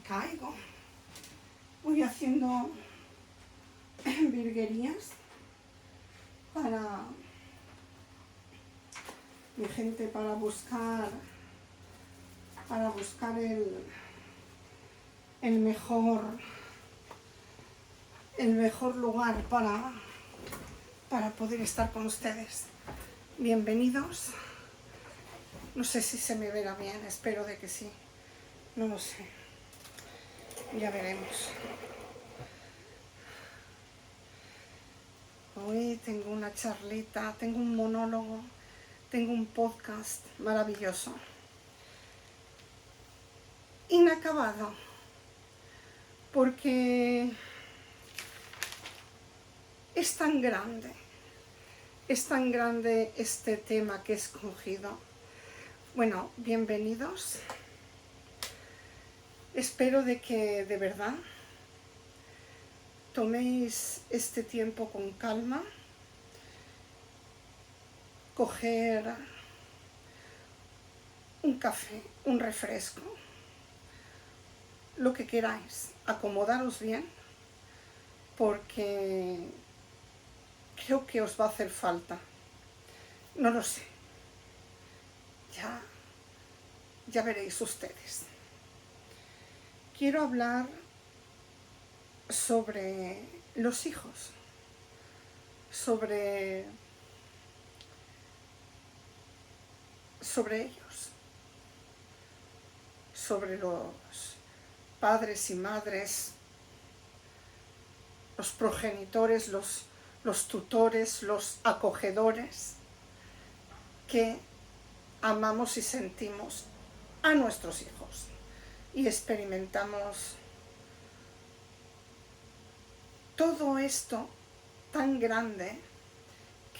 caigo. Voy haciendo virguerías para mi gente, para buscar el mejor lugar para poder estar con ustedes. Bienvenidos. No sé si se me verá bien, espero de que sí. No lo sé. Ya veremos. Hoy tengo una charlita, tengo un monólogo, tengo un podcast maravilloso. Inacabado. Porque es tan grande este tema que he escogido. Bueno, bienvenidos. Espero de que de verdad toméis este tiempo con calma, coger un café, un refresco, lo que queráis, acomodaros bien, porque creo que os va a hacer falta. No lo sé. Ya veréis ustedes. Quiero hablar sobre los hijos, sobre ellos, sobre los padres y madres, los progenitores, los tutores, los acogedores que amamos y sentimos a nuestros hijos y experimentamos todo esto tan grande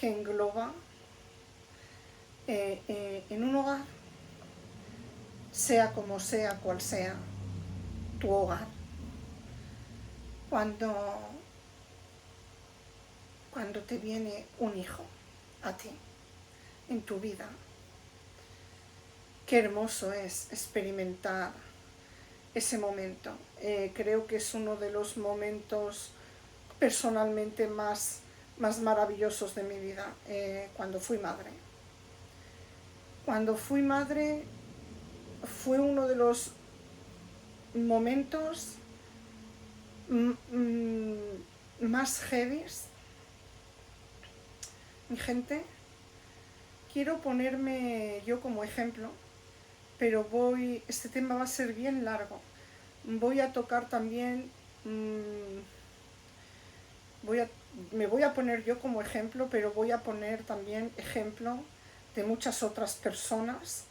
que engloba en un hogar, sea como sea, cual sea tu hogar. Cuando te viene un hijo a ti en tu vida, qué hermoso es experimentar ese momento. Creo que es uno de los momentos personalmente más maravillosos de mi vida, cuando fui madre. Cuando fui madre fue uno de los momentos más heavies. Mi gente, quiero ponerme yo como ejemplo, pero este tema va a ser bien largo. Voy a tocar también, me voy a poner yo como ejemplo, pero voy a poner también ejemplo de muchas otras personas.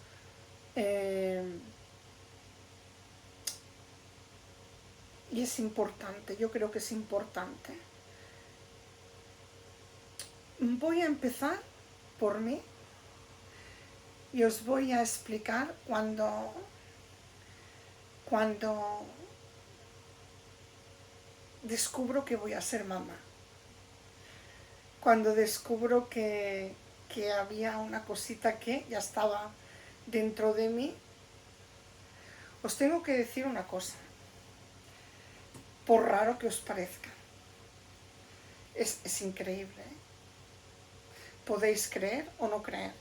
Y es importante, yo creo que es importante. Voy a empezar por mí y os voy a explicar cuando descubro que voy a ser mamá. Cuando descubro que había una cosita que ya estaba dentro de mí. Os tengo que decir una cosa, por raro que os parezca. Es increíble, ¿eh? Podéis creer o no creer.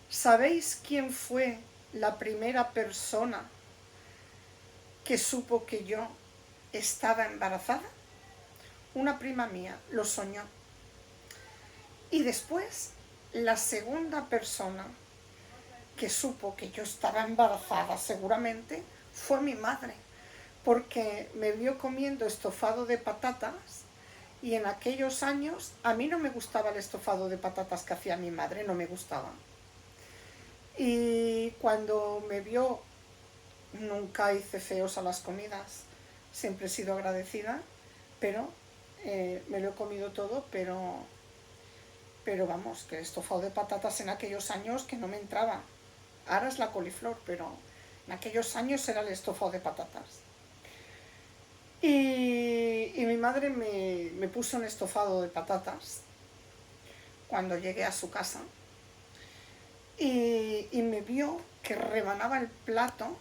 ¿Sabéis quién fue la primera persona que supo que yo estaba embarazada? Una prima mía lo soñó. Y después, la segunda persona que supo que yo estaba embarazada seguramente fue mi madre, porque me vio comiendo estofado de patatas y en aquellos años a mí no me gustaba el estofado de patatas que hacía mi madre, no me gustaba. Y cuando me vio, nunca hice feos a las comidas, siempre he sido agradecida, pero me lo he comido todo, pero vamos, que el estofado de patatas en aquellos años que no me entraba. Ahora es la coliflor, pero en aquellos años era el estofado de patatas. Y mi madre me puso un estofado de patatas cuando llegué a su casa y me vio que rebanaba el plato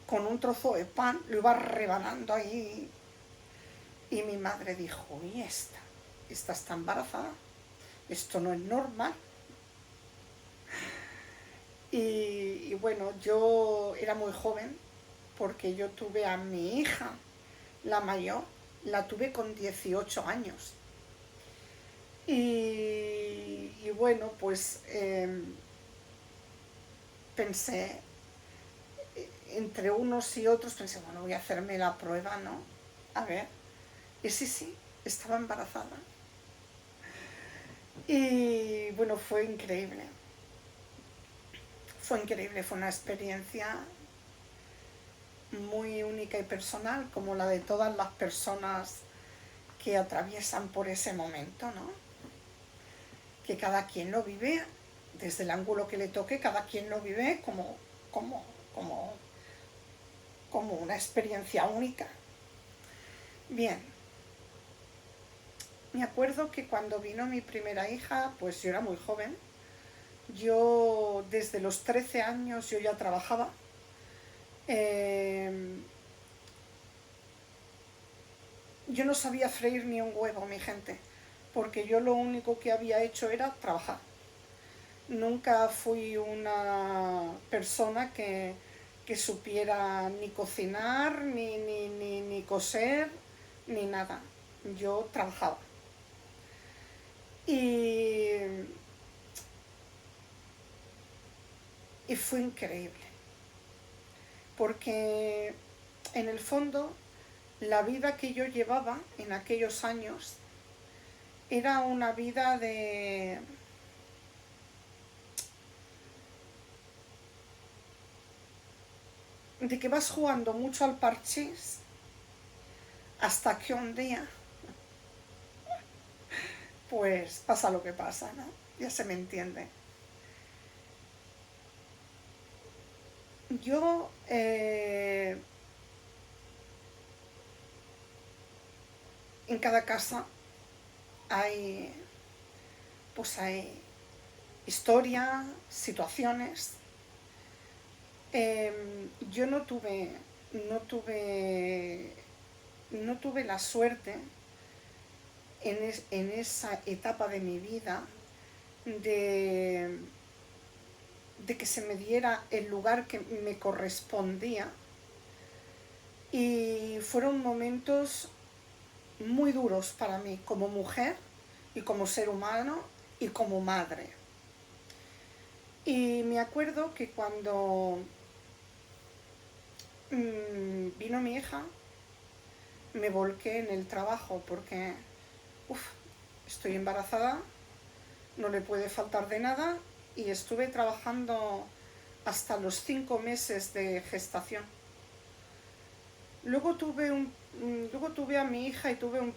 con un trozo de pan, lo iba rebanando ahí. Y mi madre dijo, ¿y esta está embarazada? Esto no es normal. Y bueno, yo era muy joven porque yo tuve a mi hija, la mayor, la tuve con 18 años. Y bueno, pues pensé, entre unos y otros, pensé, bueno, voy a hacerme la prueba, ¿no? A ver. Y sí, estaba embarazada. Y bueno, fue increíble. Fue increíble, fue una experiencia muy única y personal, como la de todas las personas que atraviesan por ese momento, ¿no? Que cada quien lo vive desde el ángulo que le toque, cada quien lo vive como, como, como una experiencia única. Bien, me acuerdo que cuando vino mi primera hija, pues yo era muy joven. Yo desde los 13 años yo ya trabajaba. Yo no sabía freír ni un huevo, mi gente, porque yo lo único que había hecho era trabajar. Nunca fui una persona que supiera ni cocinar, ni coser, ni nada. Yo trabajaba. Y, y fue increíble, porque en el fondo la vida que yo llevaba en aquellos años era una vida de que vas jugando mucho al parchís hasta que un día pues pasa lo que pasa, ¿no? Ya se me entiende. Yo en cada casa hay pues hay historia, situaciones. Yo no tuve, no tuve la suerte en esa etapa de mi vida de, de que se me diera el lugar que me correspondía, y fueron momentos muy duros para mí como mujer y como ser humano y como madre. Y me acuerdo que cuando vino mi hija, me volqué en el trabajo porque estoy embarazada, no le puede faltar de nada, y estuve trabajando hasta los 5 meses de gestación. Luego tuve a mi hija y tuve un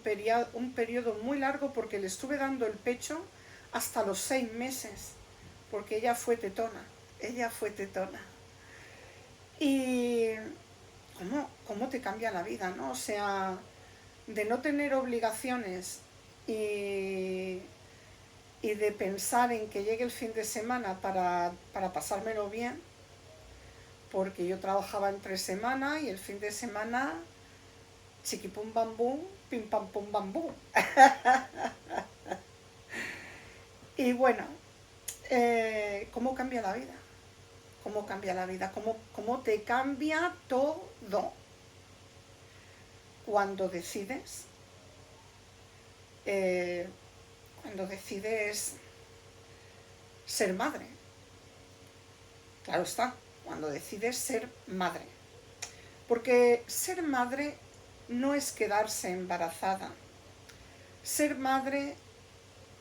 periodo muy largo porque le estuve dando el pecho hasta los 6 meses, porque ella fue tetona. Ella fue tetona. Y cómo te cambia la vida, ¿no? O sea, de no tener obligaciones y de pensar en que llegue el fin de semana para pasármelo bien, porque yo trabajaba entre semana y el fin de semana chiquipum bambú, pim pam pum bambú. Y bueno, ¿cómo cambia la vida? ¿Cómo cambia la vida? ¿Cómo te cambia todo? Cuando decides, eh, cuando decides ser madre. Claro está, cuando decides ser madre. Porque ser madre no es quedarse embarazada. Ser madre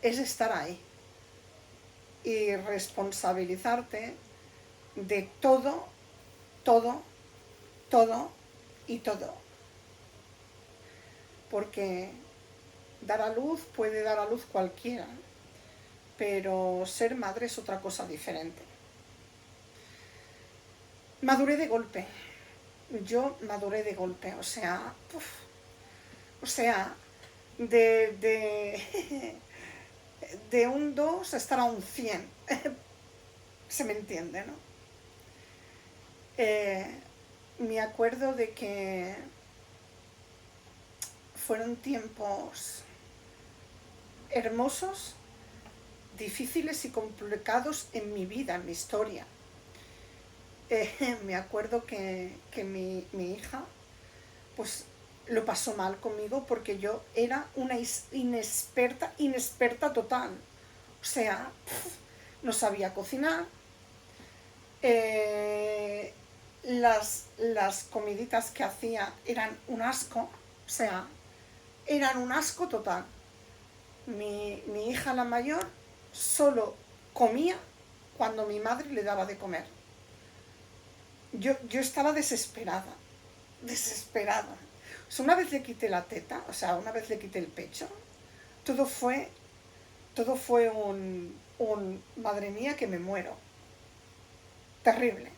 es estar ahí y responsabilizarte de todo, todo, todo y todo. Porque dar a luz puede dar a luz cualquiera, pero ser madre es otra cosa diferente. Maduré de golpe. Yo maduré de golpe, o sea, de de un 2 a estar a un 100. Se me entiende, ¿no? Eh, me acuerdo de que fueron tiempos hermosos, difíciles y complicados en mi vida, en mi historia. Me acuerdo que mi hija pues lo pasó mal conmigo porque yo era una inexperta total. O sea, no sabía cocinar. Las comiditas que hacía eran un asco. O sea, eran un asco total. Mi hija, la mayor, solo comía cuando mi madre le daba de comer. Yo estaba desesperada. O sea, una vez le quité la teta, o sea, una vez le quité el pecho, todo fue un madre mía que me muero. Terrible.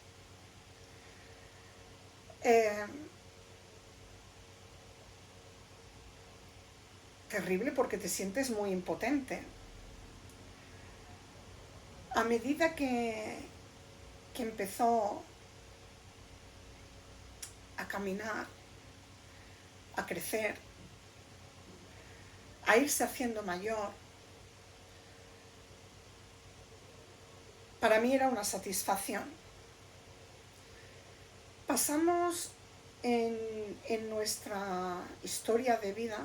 Terrible porque te sientes muy impotente. A medida que empezó a caminar, a crecer, a irse haciendo mayor, para mí era una satisfacción. Pasamos en nuestra historia de vida,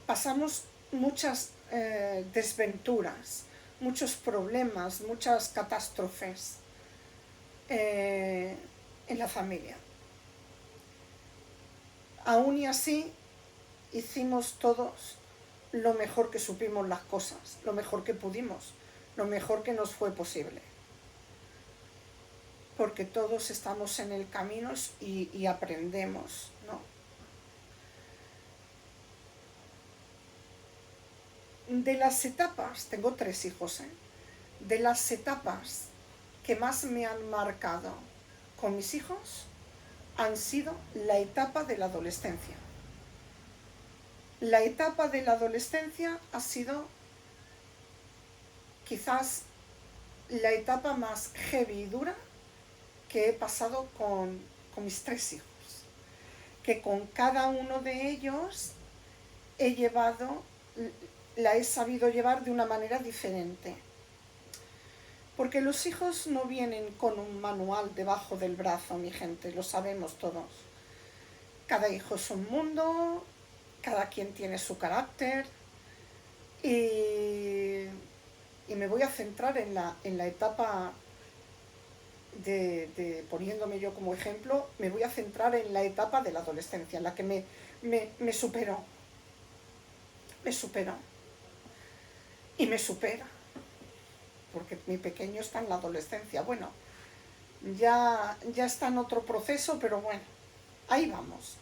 pasamos muchas desventuras, muchos problemas, muchas catástrofes en la familia. Aún y así hicimos todos lo mejor que supimos las cosas, lo mejor que pudimos, lo mejor que nos fue posible. Porque todos estamos en el camino y aprendemos, ¿no? De las etapas, tengo 3 hijos, de las etapas que más me han marcado con mis hijos han sido la etapa de la adolescencia. La etapa de la adolescencia ha sido quizás la etapa más heavy y dura que he pasado con mis 3 hijos. Que con cada uno de ellos la he sabido llevar de una manera diferente. Porque los hijos no vienen con un manual debajo del brazo, mi gente, lo sabemos todos. Cada hijo es un mundo, cada quien tiene su carácter y me voy a centrar en la etapa poniéndome yo como ejemplo, me voy a centrar en la etapa de la adolescencia, en la que me superó. Me superó. Y me supera. Porque mi pequeño está en la adolescencia. Bueno, ya está en otro proceso, pero bueno, ahí vamos.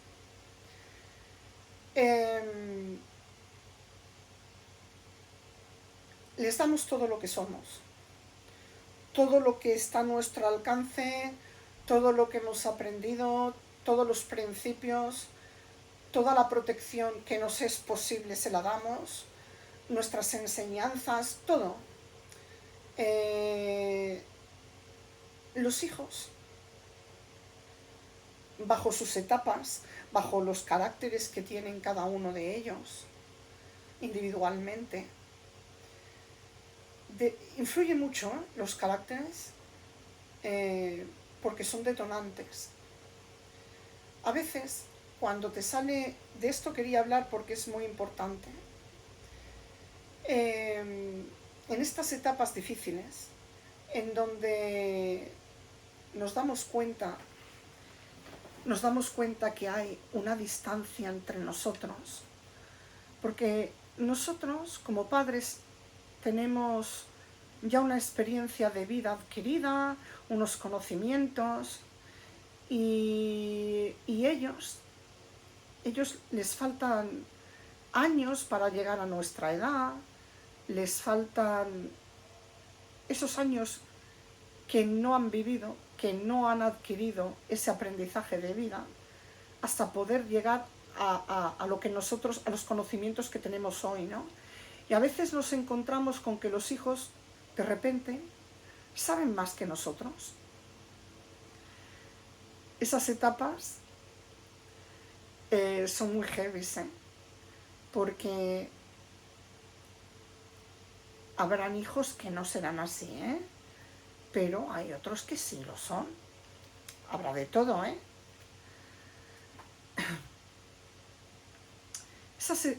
Les damos todo lo que somos, todo lo que está a nuestro alcance, todo lo que hemos aprendido, todos los principios, toda la protección que nos es posible se la damos, nuestras enseñanzas, todo. Los hijos, bajo sus etapas, bajo los caracteres que tienen cada uno de ellos, individualmente. Influye mucho los caracteres porque son detonantes. A veces, cuando te sale, de esto quería hablar porque es muy importante, en estas etapas difíciles, en donde nos damos cuenta que hay una distancia entre nosotros, porque nosotros como padres tenemos ya una experiencia de vida adquirida, unos conocimientos, y ellos les faltan años para llegar a nuestra edad, les faltan esos años que no han vivido, que no han adquirido ese aprendizaje de vida, hasta poder llegar a lo que nosotros, a los conocimientos que tenemos hoy, ¿no? Y a veces nos encontramos con que los hijos, de repente, saben más que nosotros. Esas etapas son muy heavy, porque habrán hijos que no serán así, pero hay otros que sí lo son. Habrá de todo,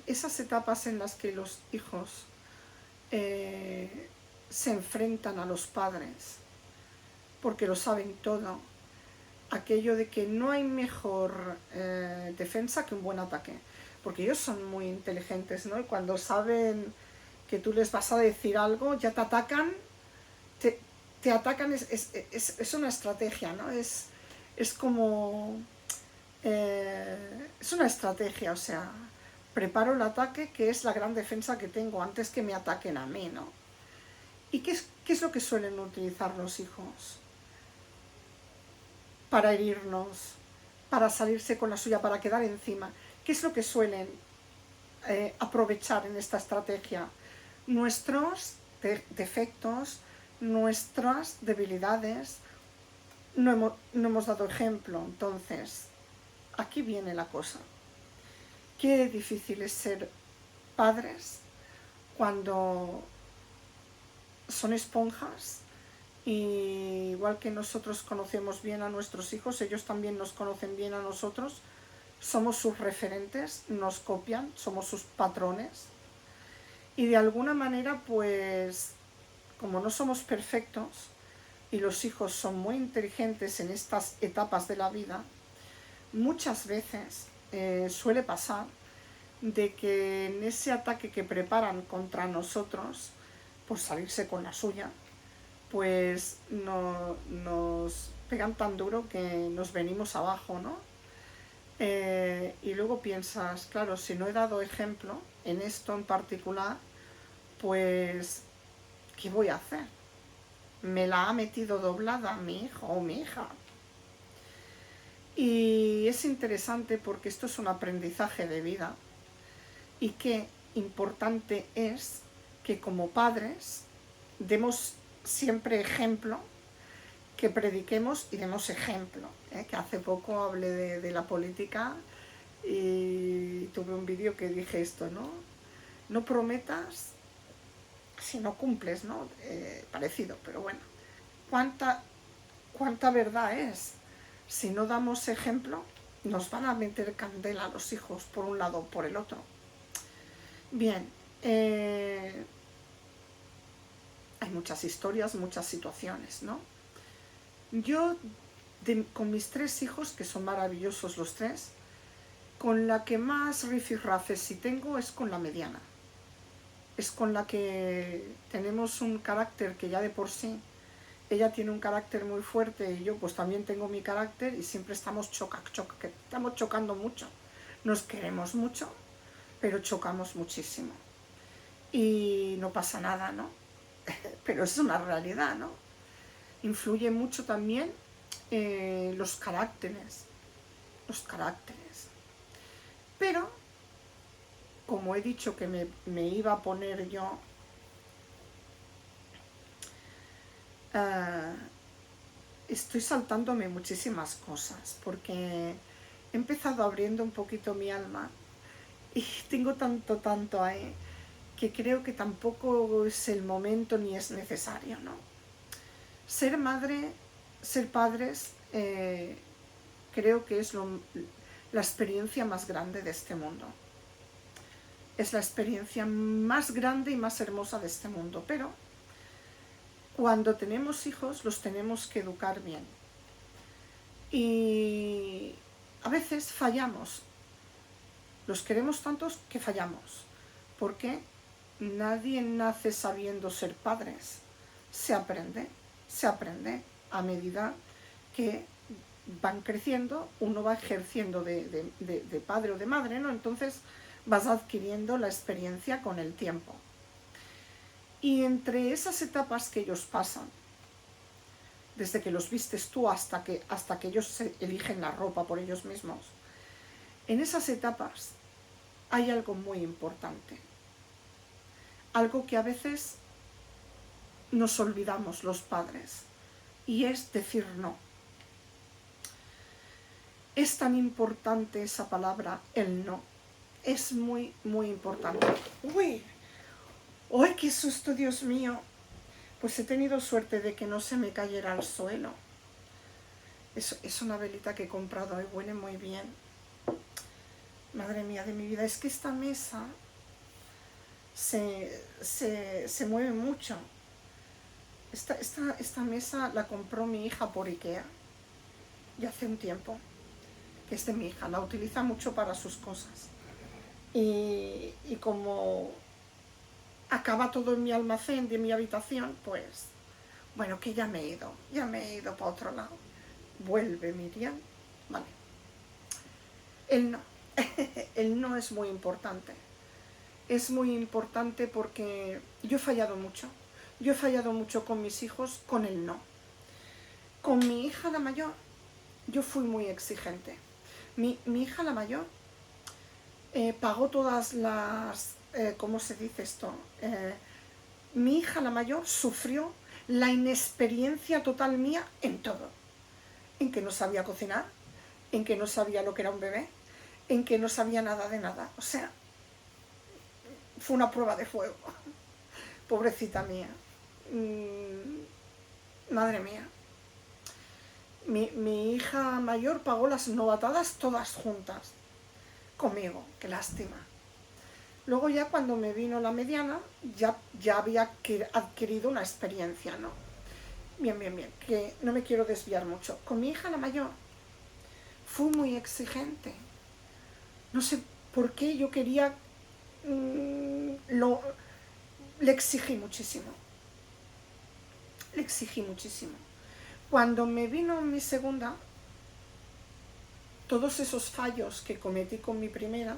Esas etapas en las que los hijos se enfrentan a los padres porque lo saben todo, aquello de que no hay mejor defensa que un buen ataque, porque ellos son muy inteligentes, ¿no? Y cuando saben que tú les vas a decir algo, ya te atacan, te atacan, es una estrategia, ¿no? Es como... es una estrategia, o sea, preparo el ataque, que es la gran defensa que tengo antes que me ataquen a mí, ¿no? ¿Y qué es lo que suelen utilizar los hijos? Para herirnos, para salirse con la suya, para quedar encima. ¿Qué es lo que suelen aprovechar en esta estrategia? Nuestros defectos, nuestras debilidades. No hemos dado ejemplo, entonces, aquí viene la cosa. Qué difícil es ser padres cuando son esponjas, y igual que nosotros conocemos bien a nuestros hijos, ellos también nos conocen bien a nosotros, somos sus referentes, nos copian, somos sus patrones, y de alguna manera, pues, como no somos perfectos y los hijos son muy inteligentes en estas etapas de la vida, muchas veces suele pasar de que en ese ataque que preparan contra nosotros, por salirse con la suya, pues nos pegan tan duro que nos venimos abajo, ¿no? Y luego piensas, claro, si no he dado ejemplo en esto en particular, pues, ¿qué voy a hacer? Me la ha metido doblada mi hijo o mi hija. Y es interesante porque esto es un aprendizaje de vida, y qué importante es que como padres demos siempre ejemplo, que prediquemos y demos ejemplo, que hace poco hablé de la política y tuve un vídeo que dije esto, ¿no? No prometas si no cumples, ¿no? Parecido, pero bueno. ¿Cuánta verdad es? Si no damos ejemplo, nos van a meter candela a los hijos por un lado o por el otro. Bien, hay muchas historias, muchas situaciones, ¿no? Yo, con mis 3 hijos, que son maravillosos los 3, con la que más rifirrafes sí tengo es con la mediana. Es con la que tenemos un carácter que ya de por sí, ella tiene un carácter muy fuerte y yo pues también tengo mi carácter, y siempre estamos estamos chocando mucho. Nos queremos mucho, pero chocamos muchísimo. Y no pasa nada, ¿no? Pero es una realidad, ¿no? Influye mucho también los caracteres. Pero, como he dicho que me iba a poner yo estoy saltándome muchísimas cosas, porque he empezado abriendo un poquito mi alma y tengo tanto ahí, que creo que tampoco es el momento ni es necesario, ¿no? Ser madre, ser padres, creo que es la experiencia más grande de este mundo. Es la experiencia más grande y más hermosa de este mundo, pero cuando tenemos hijos los tenemos que educar bien. Y a veces fallamos. Los queremos tantos que fallamos. Porque nadie nace sabiendo ser padres. Se aprende a medida que van creciendo, uno va ejerciendo de padre o de madre, ¿no? Entonces vas adquiriendo la experiencia con el tiempo. Y entre esas etapas que ellos pasan, desde que los vistes tú hasta que ellos se eligen la ropa por ellos mismos, en esas etapas hay algo muy importante. Algo que a veces nos olvidamos los padres, y es decir no. Es tan importante esa palabra, el no. Es muy, muy importante. ¡Uy! ¡Uy, qué susto, Dios mío! Pues he tenido suerte de que no se me cayera al suelo. Es una velita que he comprado y huele muy bien. Madre mía de mi vida, es que esta mesa se mueve mucho. Esta mesa la compró mi hija por Ikea, ya hace un tiempo, que es de mi hija, la utiliza mucho para sus cosas. Y como acaba todo en mi almacén de mi habitación, pues, bueno, que ya me he ido para otro lado. Vuelve Miriam, vale. El no, el no es muy importante. Es muy importante porque yo he fallado mucho. Yo he fallado mucho con mis hijos con el no. Con mi hija la mayor, yo fui muy exigente. Mi hija la mayor pagó todas las... ¿cómo se dice esto? Mi hija la mayor sufrió la inexperiencia total mía en todo. En que no sabía cocinar, en que no sabía lo que era un bebé, en que no sabía nada de nada. O sea, fue una prueba de fuego. Pobrecita mía. Madre mía. Mi hija mayor pagó las novatadas todas juntas. Conmigo, qué lástima. Luego ya cuando me vino la mediana, ya había adquirido una experiencia, ¿no? Bien, que no me quiero desviar mucho. Con mi hija la mayor, fui muy exigente. No sé por qué yo quería... le exigí muchísimo. Le exigí muchísimo. Cuando me vino mi segunda, todos esos fallos que cometí con mi primera,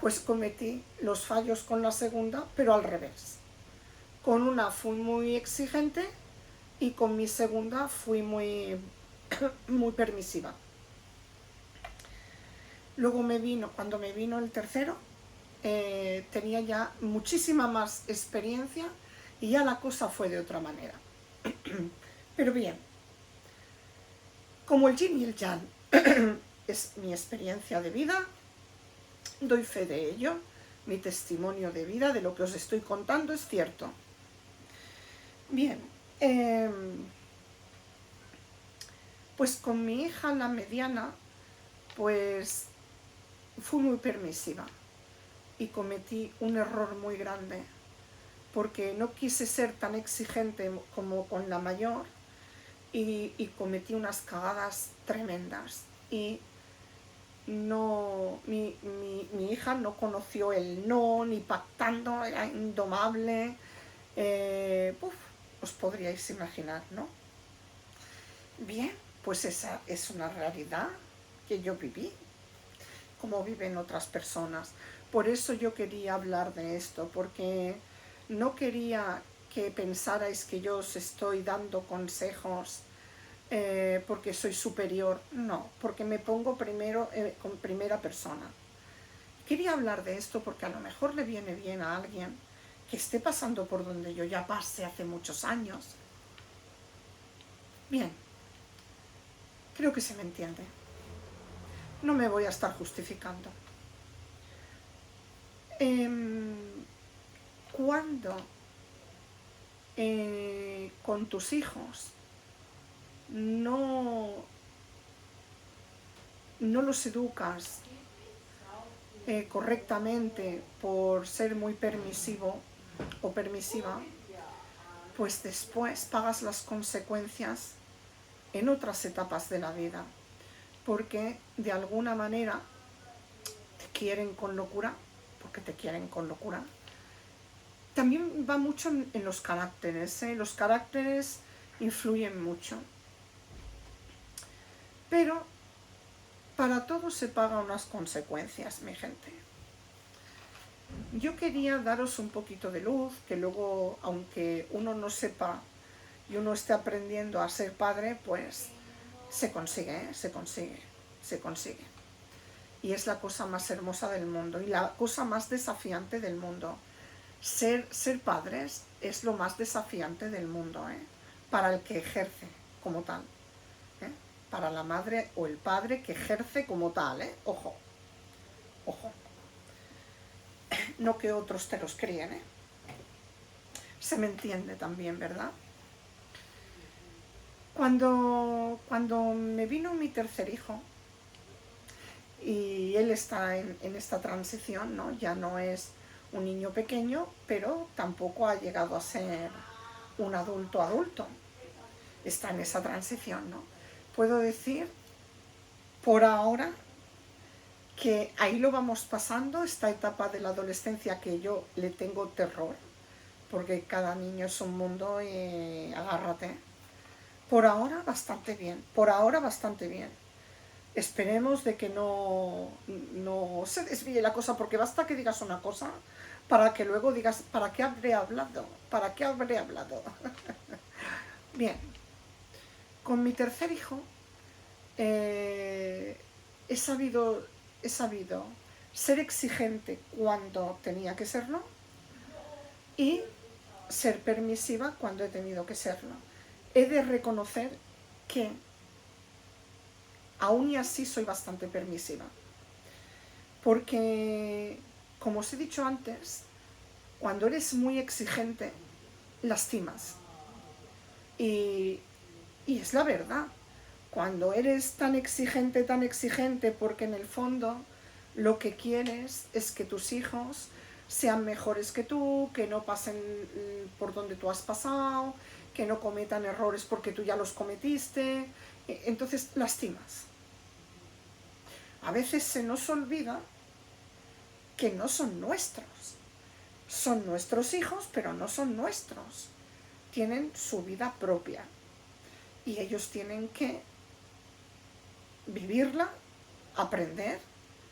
pues cometí los fallos con la segunda, pero al revés. Con una fui muy exigente y con mi segunda fui muy, muy permisiva. Luego cuando me vino el tercero, tenía ya muchísima más experiencia y ya la cosa fue de otra manera. Pero bien, como el yin y el yang es mi experiencia de vida, doy fe de ello, mi testimonio de vida, de lo que os estoy contando, es cierto. Bien, pues con mi hija, la mediana, pues fui muy permisiva y cometí un error muy grande porque no quise ser tan exigente como con la mayor y cometí unas cagadas tremendas y no, mi hija no conoció el no, ni pactando, era indomable. Os podríais imaginar, ¿no? Bien, pues esa es una realidad que yo viví, como viven otras personas. Por eso yo quería hablar de esto, porque no quería que pensarais que yo os estoy dando consejos porque soy superior, no, porque me pongo primero con primera persona. Quería hablar de esto porque a lo mejor le viene bien a alguien que esté pasando por donde yo ya pasé hace muchos años. Bien, creo que se me entiende. No me voy a estar justificando. Cuando con tus hijos no los educas correctamente por ser muy permisivo o permisiva, pues después pagas las consecuencias en otras etapas de la vida, porque de alguna manera te quieren con locura, porque te quieren con locura. También va mucho en los caracteres, los caracteres influyen mucho. Pero para todo se paga unas consecuencias, mi gente. Yo quería daros un poquito de luz, que luego, aunque uno no sepa y uno esté aprendiendo a ser padre, pues se consigue, se consigue. Y es la cosa más hermosa del mundo y la cosa más desafiante del mundo. Ser padres es lo más desafiante del mundo, para el que ejerce como tal. para la madre o el padre que ejerce como tal, ¿eh? Ojo, ojo. No que otros te los críen, ¿eh? Se me entiende también, ¿verdad? Cuando me vino mi tercer hijo, y él está en esta transición, ¿no? Ya no es un niño pequeño, pero tampoco ha llegado a ser un adulto adulto. Está en esa transición, ¿no? Puedo decir, por ahora, que ahí lo vamos pasando, esta etapa de la adolescencia que yo le tengo terror, porque cada niño es un mundo y agárrate. Por ahora bastante bien, por ahora bastante bien. Esperemos de que no se desvíe la cosa, porque basta que digas una cosa para que luego digas, ¿para qué habré hablado? ¿Para qué habré hablado? Bien, con mi tercer hijo eh, he sabido ser exigente cuando tenía que serlo y ser permisiva cuando he tenido que serlo. He de reconocer que aún y así soy bastante permisiva. Porque, como os he dicho antes, cuando eres muy exigente, lastimas. Y, y es la verdad. Cuando eres tan exigente, porque en el fondo lo que quieres es que tus hijos sean mejores que tú, que no pasen por donde tú has pasado, que no cometan errores porque tú ya los cometiste, entonces lastimas. A veces se nos olvida que no son nuestros. Son nuestros hijos, pero no son nuestros. Tienen su vida propia. Y ellos tienen que vivirla, aprender,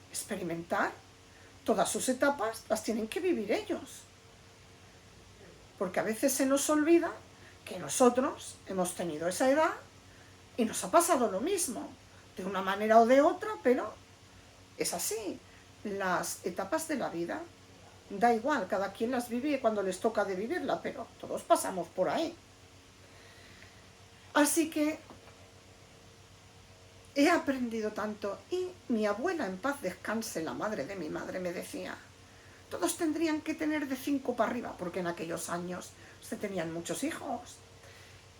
experimentar. Todas sus etapas las tienen que vivir ellos. Porque a veces se nos olvida que nosotros hemos tenido esa edad y nos ha pasado lo mismo, de una manera o de otra, pero es así. Las etapas de la vida, da igual, cada quien las vive cuando les toca de vivirla, pero todos pasamos por ahí. Así que he aprendido tanto, y mi abuela, en paz descanse, la madre de mi madre, me decía, todos tendrían que tener de 5 para arriba, porque en aquellos años se tenían muchos hijos.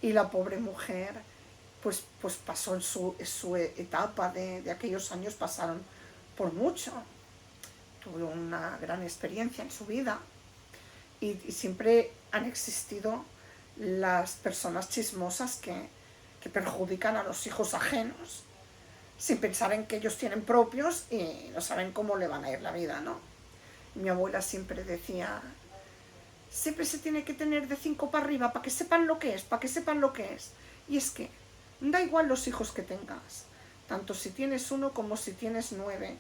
Y la pobre mujer, pues pasó en su etapa de aquellos años, pasaron por mucho. Tuvo una gran experiencia en su vida y siempre han existido las personas chismosas que perjudican a los hijos ajenos sin pensar en que ellos tienen propios y no saben cómo le van a ir la vida, ¿no? Mi abuela siempre decía, siempre se tiene que tener de 5 para arriba para que sepan lo que es, para que sepan lo que es. Y es que da igual los hijos que tengas, tanto si tienes uno como si tienes 9.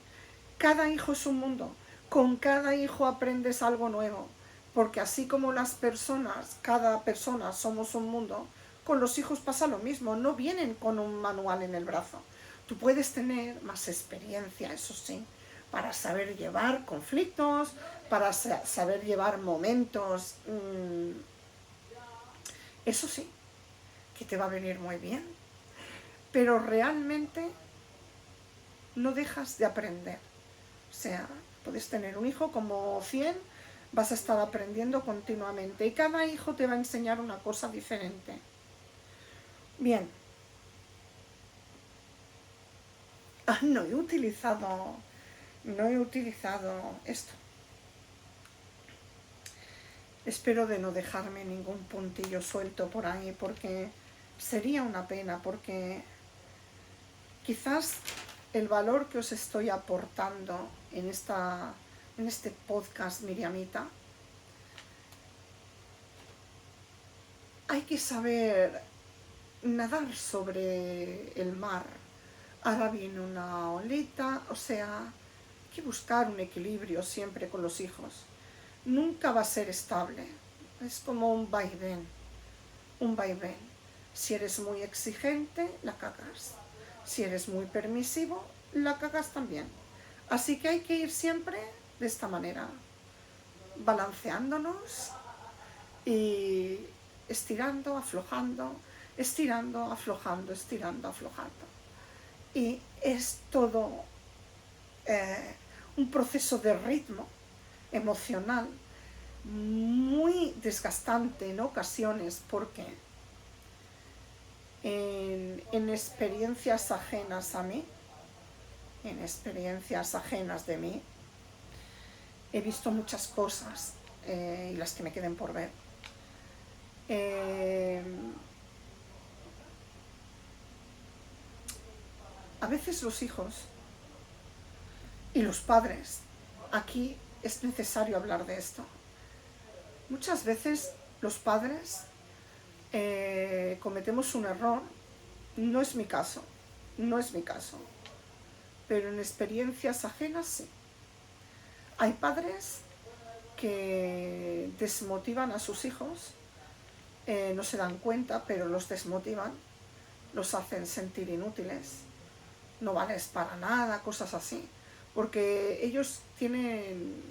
Cada hijo es un mundo, con cada hijo aprendes algo nuevo, porque así como las personas, cada persona somos un mundo, con los hijos pasa lo mismo, no vienen con un manual en el brazo. Tú puedes tener más experiencia, eso sí, para saber llevar conflictos, para saber llevar momentos, eso sí, que te va a venir muy bien, pero realmente no dejas de aprender. O sea, puedes tener un hijo como 100, vas a estar aprendiendo continuamente y cada hijo te va a enseñar una cosa diferente. Bien. No he utilizado esto. Espero de no dejarme ningún puntillo suelto por ahí, porque sería una pena, porque quizás el valor que os estoy aportando en este podcast, Miriamita, hay que saber nadar sobre el mar. Ahora viene una olita, o sea, hay que buscar un equilibrio siempre con los hijos. Nunca va a ser estable, es como un vaivén, un vaivén. Si eres muy exigente, la cagas. Si eres muy permisivo, la cagas también. Así que hay que ir siempre de esta manera, balanceándonos y estirando, aflojando, estirando, aflojando, estirando, aflojando. y es todo un proceso de ritmo emocional muy desgastante en ocasiones, porque en experiencias ajenas a mí, en experiencias ajenas de mí, he visto muchas cosas y las que me queden por ver. A veces los hijos y los padres, aquí es necesario hablar de esto. Muchas veces los padres cometemos un error, no es mi caso, pero en experiencias ajenas sí. Hay padres que desmotivan a sus hijos, no se dan cuenta, pero los desmotivan, los hacen sentir inútiles, no vales para nada, cosas así, porque ellos tienen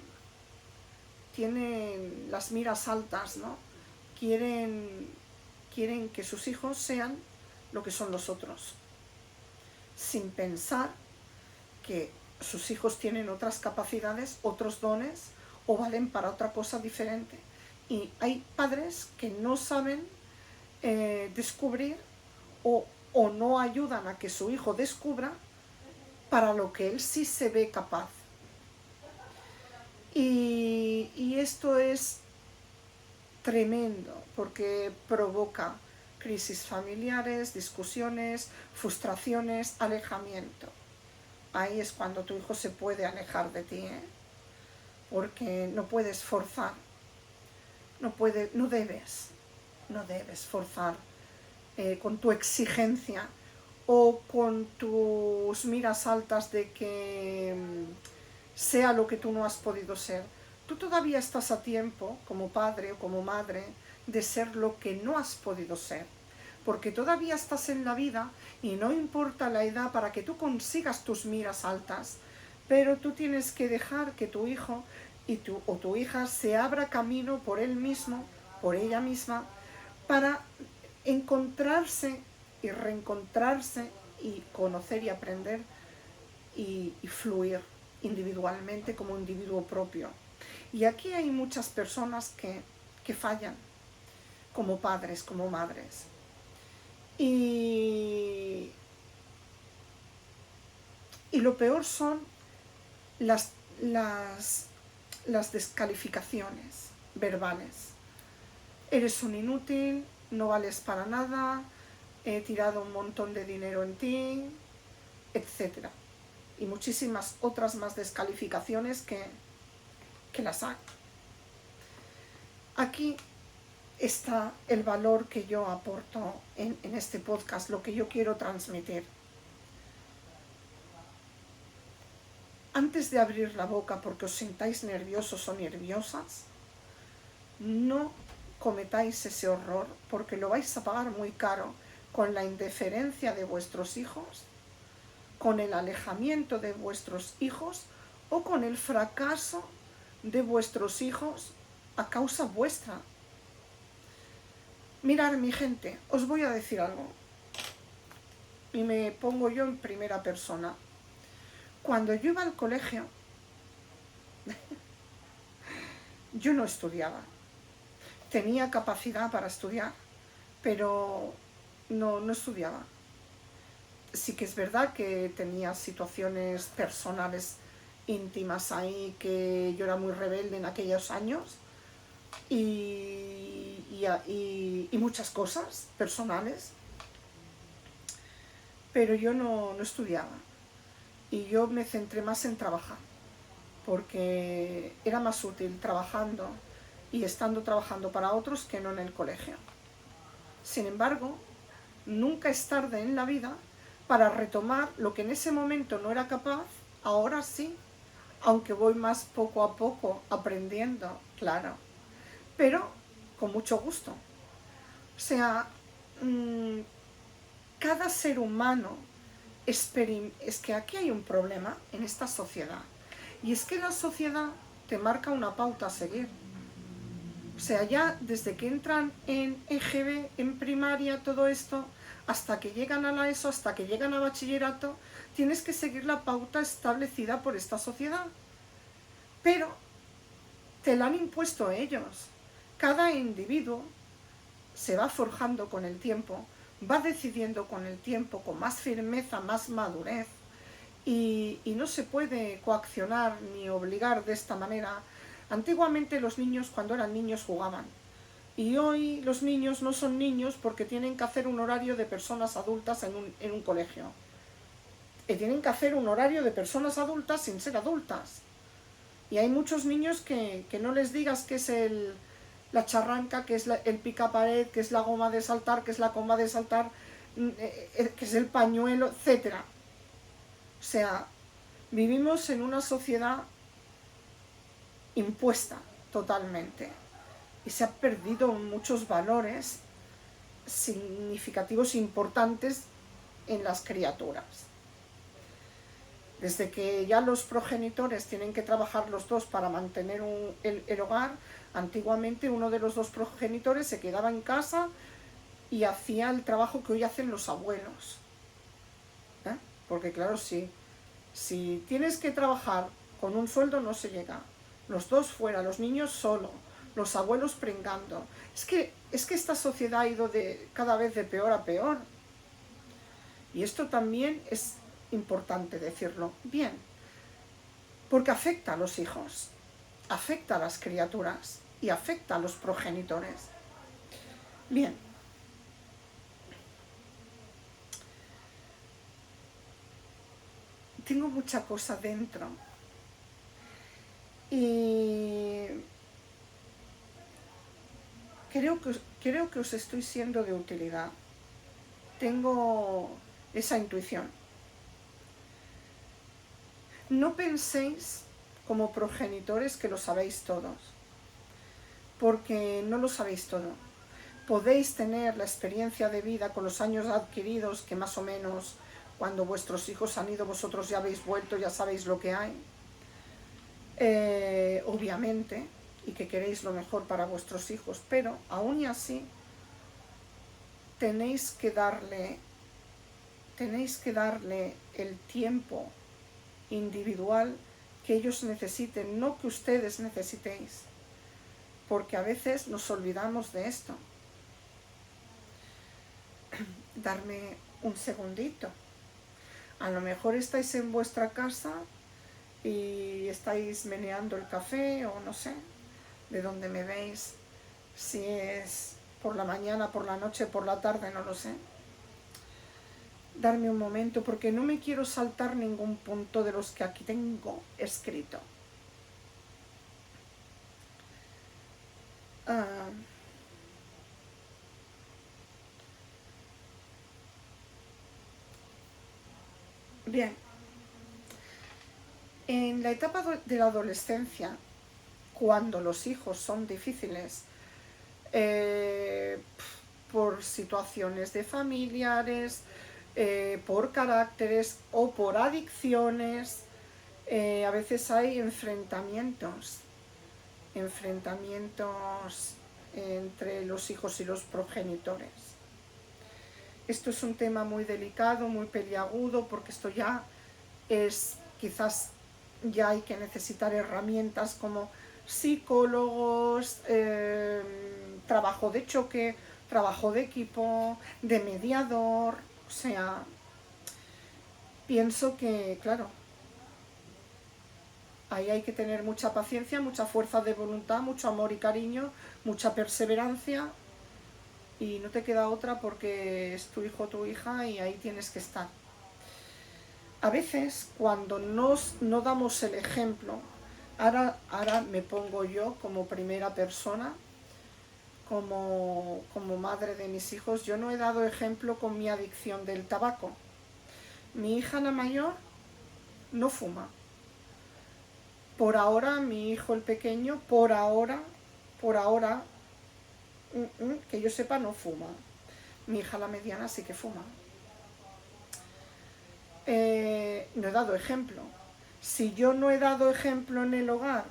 las miras altas, ¿no? Quieren que sus hijos sean lo que son los otros, sin pensar que sus hijos tienen otras capacidades, otros dones, o valen para otra cosa diferente. Y hay padres que no saben descubrir o no ayudan a que su hijo descubra para lo que él sí se ve capaz. Y esto es tremendo, porque provoca crisis familiares, discusiones, frustraciones, alejamiento. Ahí es cuando tu hijo se puede alejar de ti, porque no puedes forzar, no debes forzar con tu exigencia o con tus miras altas de que sea lo que tú no has podido ser. Tú todavía estás a tiempo, como padre o como madre, de ser lo que no has podido ser, porque todavía estás en la vida y no importa la edad para que tú consigas tus miras altas, pero tú tienes que dejar que tu hijo o tu hija se abra camino por él mismo, por ella misma, para encontrarse y reencontrarse y conocer y aprender y fluir individualmente como individuo propio. Y aquí hay muchas personas que fallan como padres, como madres. Y lo peor son las descalificaciones verbales. Eres un inútil, no vales para nada, he tirado un montón de dinero en ti, etc. Y muchísimas otras más descalificaciones que las hay. Aquí está el valor que yo aporto en este podcast, lo que yo quiero transmitir. Antes de abrir la boca porque os sintáis nerviosos o nerviosas, no cometáis ese horror, porque lo vais a pagar muy caro con la indiferencia de vuestros hijos, con el alejamiento de vuestros hijos o con el fracaso de vuestros hijos a causa vuestra. Mirad, mi gente, os voy a decir algo y me pongo yo en primera persona. Cuando yo iba al colegio, yo no estudiaba. Tenía capacidad para estudiar, pero no estudiaba. Sí que es verdad que tenía situaciones personales íntimas ahí, que yo era muy rebelde en aquellos años y muchas cosas personales, pero yo no estudiaba y yo me centré más en trabajar, porque era más útil trabajando y estando trabajando para otros que no en el colegio. Sin embargo, nunca es tarde en la vida para retomar lo que en ese momento no era capaz, ahora sí, aunque voy más poco a poco aprendiendo, claro, pero con mucho gusto. O sea, cada ser humano es que aquí hay un problema en esta sociedad, y es que la sociedad te marca una pauta a seguir. O sea, ya desde que entran en EGB, en primaria, todo esto, hasta que llegan a la ESO, hasta que llegan a bachillerato, tienes que seguir la pauta establecida por esta sociedad. Pero te la han impuesto ellos. Cada individuo se va forjando con el tiempo, va decidiendo con el tiempo, con más firmeza, más madurez, y no se puede coaccionar ni obligar de esta manera. Antiguamente los niños, cuando eran niños, jugaban, y hoy los niños no son niños porque tienen que hacer un horario de personas adultas en un colegio. Y tienen que hacer un horario de personas adultas sin ser adultas. Y hay muchos niños que no les digas que es la charranca, que es el picapared, que es la goma de saltar, que es la comba de saltar, que es el pañuelo, etc. O sea, vivimos en una sociedad impuesta totalmente y se han perdido muchos valores significativos importantes en las criaturas. Desde que ya los progenitores tienen que trabajar los dos para mantener el hogar, antiguamente uno de los dos progenitores se quedaba en casa y hacía el trabajo que hoy hacen los abuelos. Porque claro, si tienes que trabajar con un sueldo no se llega. Los dos fuera, los niños solo, los abuelos pringando. Es que esta sociedad ha ido cada vez de peor a peor. Y esto también es importante decirlo bien, porque afecta a los hijos, afecta a las criaturas y afecta a los progenitores. Bien. Tengo mucha cosa dentro y creo que os estoy siendo de utilidad. Tengo esa intuición. No penséis como progenitores que lo sabéis todos, porque no lo sabéis todo. Podéis tener la experiencia de vida con los años adquiridos, que más o menos cuando vuestros hijos han ido vosotros ya habéis vuelto, ya sabéis lo que hay, obviamente, y que queréis lo mejor para vuestros hijos, pero aún y así tenéis que darle el tiempo individual que ellos necesiten, no que ustedes necesitéis, porque a veces nos olvidamos de esto. Darme un segundito. A lo mejor estáis en vuestra casa y estáis meneando el café o no sé, de dónde me veis, si es por la mañana, por la noche, por la tarde, no lo sé. Darme un momento porque no me quiero saltar ningún punto de los que aquí tengo escrito. Bien. En la etapa de la adolescencia, cuando los hijos son difíciles, por situaciones de familiares, por caracteres o por adicciones, a veces hay enfrentamientos entre los hijos y los progenitores. Esto es un tema muy delicado, muy peliagudo, porque esto ya es, quizás ya hay que necesitar herramientas como psicólogos, trabajo de choque, trabajo de equipo, de mediador. O sea, pienso que, claro, ahí hay que tener mucha paciencia, mucha fuerza de voluntad, mucho amor y cariño, mucha perseverancia, y no te queda otra porque es tu hijo o tu hija y ahí tienes que estar. A veces, cuando no damos el ejemplo, ahora me pongo yo como primera persona, como madre de mis hijos, yo no he dado ejemplo con mi adicción del tabaco. Mi hija la mayor no fuma. Por ahora, mi hijo el pequeño, por ahora, que yo sepa, no fuma. Mi hija la mediana sí que fuma. No he dado ejemplo. Si yo no he dado ejemplo en el hogar,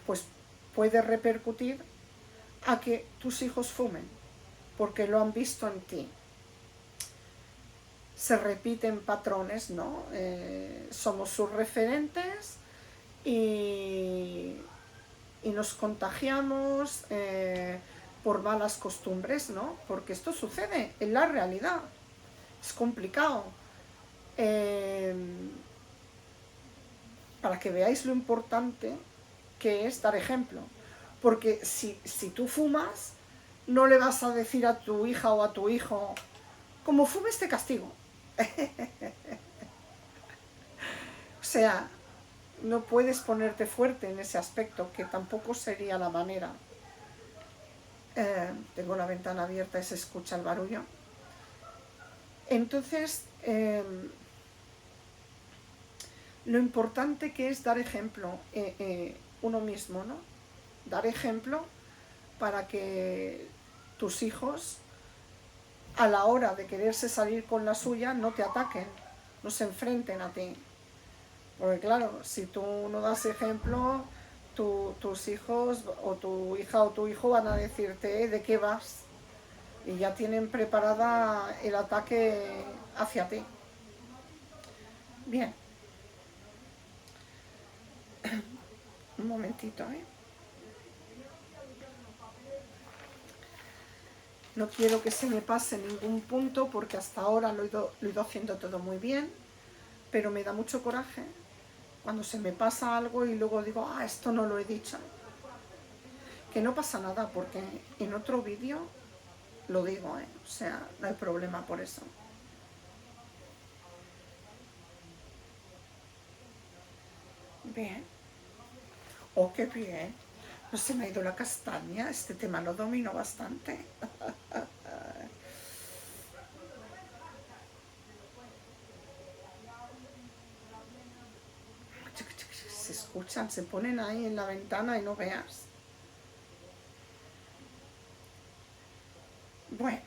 pues puede repercutir a que tus hijos fumen, porque lo han visto en ti. se repiten patrones, ¿no? Somos sus referentes y nos contagiamos por malas costumbres, ¿no? Porque esto sucede en la realidad. Es complicado. Para que veáis lo importante que es dar ejemplo. Porque si tú fumas, no le vas a decir a tu hija o a tu hijo, como fumes te castigo. O sea, no puedes ponerte fuerte en ese aspecto, que tampoco sería la manera. Tengo la ventana abierta y se escucha el barullo. Entonces, lo importante que es dar ejemplo uno mismo, ¿no? Dar ejemplo para que tus hijos, a la hora de quererse salir con la suya, no te ataquen, no se enfrenten a ti. Porque claro, si tú no das ejemplo, tus hijos o tu hija o tu hijo van a decirte ¿de qué vas? Y ya tienen preparada el ataque hacia ti. Bien. Un momentito, ¿eh? No quiero que se me pase ningún punto porque hasta ahora lo he ido haciendo todo muy bien, pero me da mucho coraje cuando se me pasa algo y luego digo, esto no lo he dicho. Que no pasa nada porque en otro vídeo lo digo, o sea, no hay problema por eso. Bien. Oh, qué bien. No se me ha ido la castaña, este tema lo domino bastante. Se escuchan, se ponen ahí en la ventana y no veas. Bueno.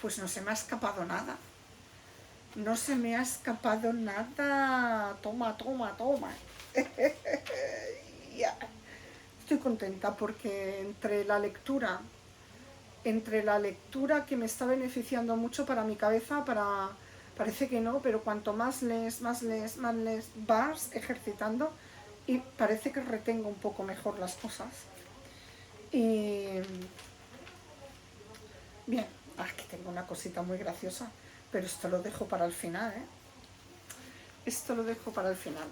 Pues no se me ha escapado nada. No se me ha escapado nada. Toma. Yeah. Estoy contenta porque entre la lectura que me está beneficiando mucho para mi cabeza, parece que no, pero cuanto más lees, vas ejercitando y parece que retengo un poco mejor las cosas. Y bien, aquí tengo una cosita muy graciosa, pero esto lo dejo para el final, ¿eh? Esto lo dejo para el final.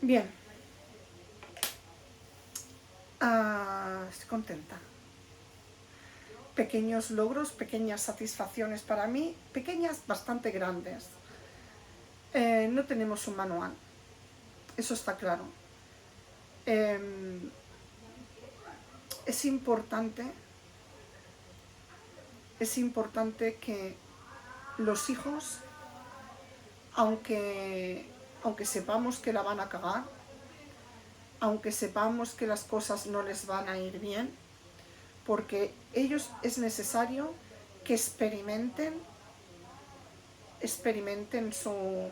Bien. Estoy contenta. Pequeños logros, pequeñas satisfacciones para mí, pequeñas, bastante grandes. No tenemos un manual, eso está claro. Es importante que los hijos, aunque sepamos que la van a cagar, aunque sepamos que las cosas no les van a ir bien, porque ellos es necesario que experimenten su...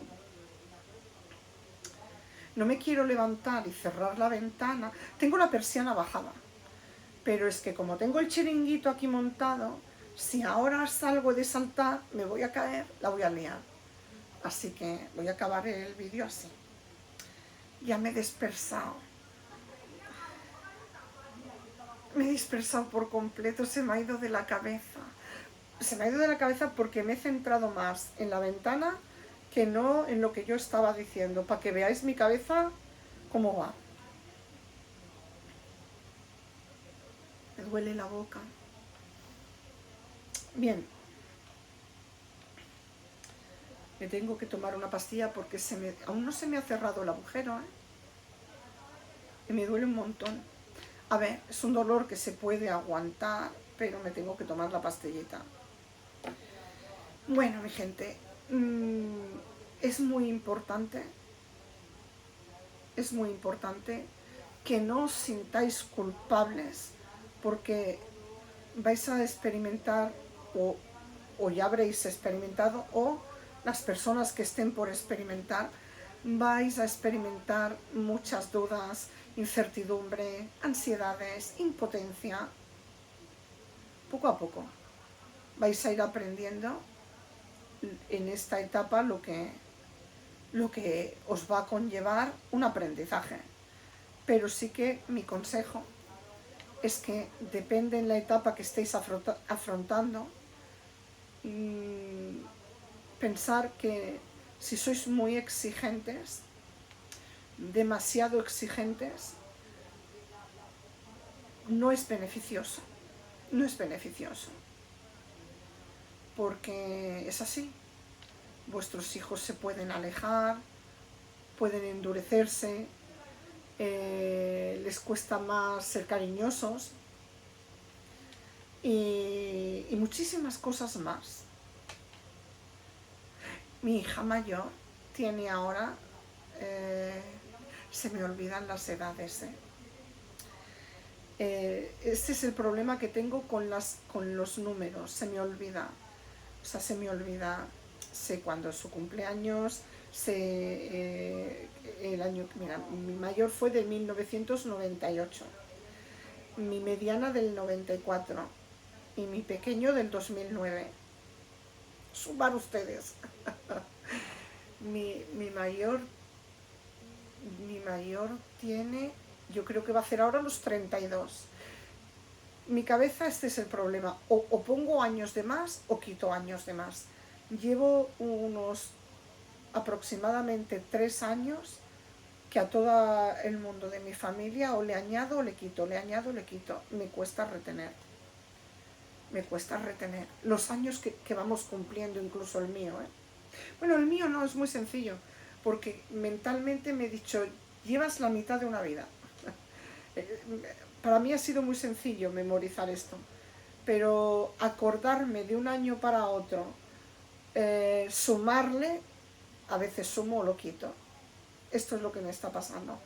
No me quiero levantar y cerrar la ventana. Tengo la persiana bajada, pero es que como tengo el chiringuito aquí montado, si ahora salgo de saltar, me voy a caer, la voy a liar. Así que voy a acabar el vídeo así. Ya me he dispersado. Me he dispersado por completo, se me ha ido de la cabeza. Se me ha ido de la cabeza porque me he centrado más en la ventana que no en lo que yo estaba diciendo, para que veáis mi cabeza cómo va. Me duele la boca. Bien. Me tengo que tomar una pastilla porque aún no se me ha cerrado el agujero, y me duele un montón. A ver, es un dolor que se puede aguantar, pero me tengo que tomar la pastillita. Bueno, mi gente, es muy importante que no os sintáis culpables porque vais a experimentar o ya habréis experimentado, o las personas que estén por experimentar, vais a experimentar muchas dudas, incertidumbre, ansiedades, impotencia. Poco a poco vais a ir aprendiendo en esta etapa lo que os va a conllevar un aprendizaje. Pero sí que mi consejo es que depende en la etapa que estéis afrontando, pensar que si sois muy exigentes, demasiado exigentes, no es beneficioso. No es beneficioso. Porque es así. Vuestros hijos se pueden alejar, pueden endurecerse, les cuesta más ser cariñosos y muchísimas cosas más. Mi hija mayor tiene ahora, se me olvidan las edades, este es el problema que tengo con los números, se me olvida. O sea, se me olvida, sé cuándo es su cumpleaños, sé el año, mira, mi mayor fue de 1998, mi mediana del 94 y mi pequeño del 2009. Sumar ustedes. mi mayor tiene, yo creo que va a hacer ahora los 32. Mi cabeza, este es el problema, o pongo años de más o quito años de más. Llevo unos aproximadamente 3 años que a todo el mundo de mi familia o le añado o le quito, le añado o le quito. Me cuesta retener. Los años que vamos cumpliendo, incluso el mío. Bueno, el mío no, es muy sencillo, porque mentalmente me he dicho, llevas la mitad de una vida. Para mí ha sido muy sencillo memorizar esto, pero acordarme de un año para otro, sumarle, a veces sumo o lo quito. Esto es lo que me está pasando.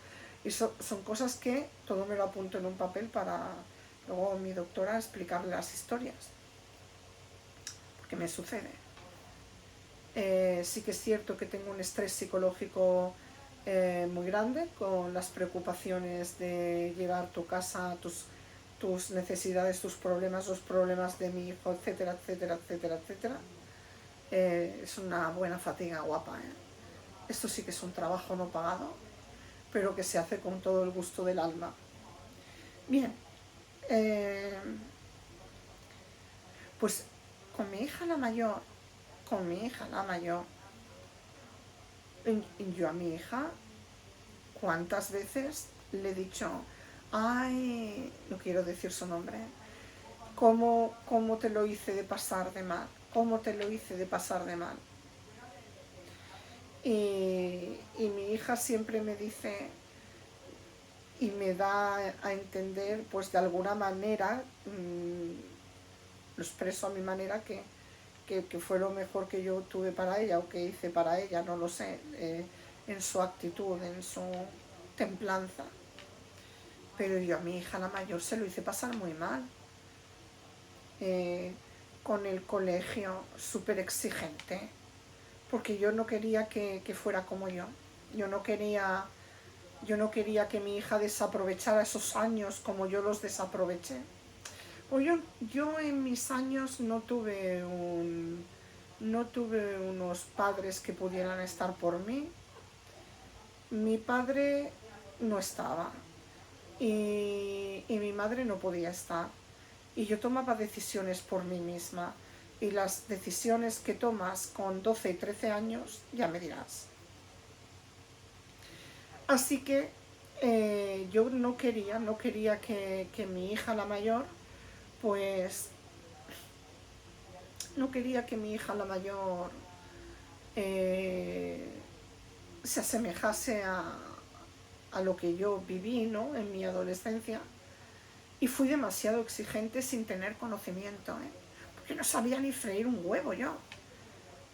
Y son cosas que todo me lo apunto en un papel para luego mi doctora explicarle las historias. Porque me sucede. Sí que es cierto que tengo un estrés psicológico muy grande con las preocupaciones de llevar tu casa, tus necesidades, tus problemas, los problemas de mi hijo, etcétera, etcétera, etcétera, etcétera. Es una buena fatiga guapa. Esto sí que es un trabajo no pagado, pero que se hace con todo el gusto del alma. Bien, pues con mi hija la mayor, yo a mi hija, ¿cuántas veces le he dicho, ay, no quiero decir su nombre, cómo te lo hice de pasar de mal? ¿Cómo te lo hice de pasar de mal? Y mi hija siempre me dice y me da a entender, pues de alguna manera, lo expreso a mi manera, que fue lo mejor que yo tuve para ella o que hice para ella, no lo sé, en su actitud, en su templanza. Pero yo a mi hija la mayor se lo hice pasar muy mal, con el colegio súper exigente, porque yo no quería que fuera como yo. Yo no quería que mi hija desaprovechara esos años como yo los desaproveché. Pues yo en mis años no tuve unos padres que pudieran estar por mí. Mi padre no estaba y mi madre no podía estar. Y yo tomaba decisiones por mí misma. Y las decisiones que tomas con 12 y 13 años, ya me dirás. Así que yo no quería que mi hija la mayor, pues no quería que mi hija la mayor se asemejase a lo que yo viví, ¿no?, en mi adolescencia. Y fui demasiado exigente sin tener conocimiento, porque no sabía ni freír un huevo yo.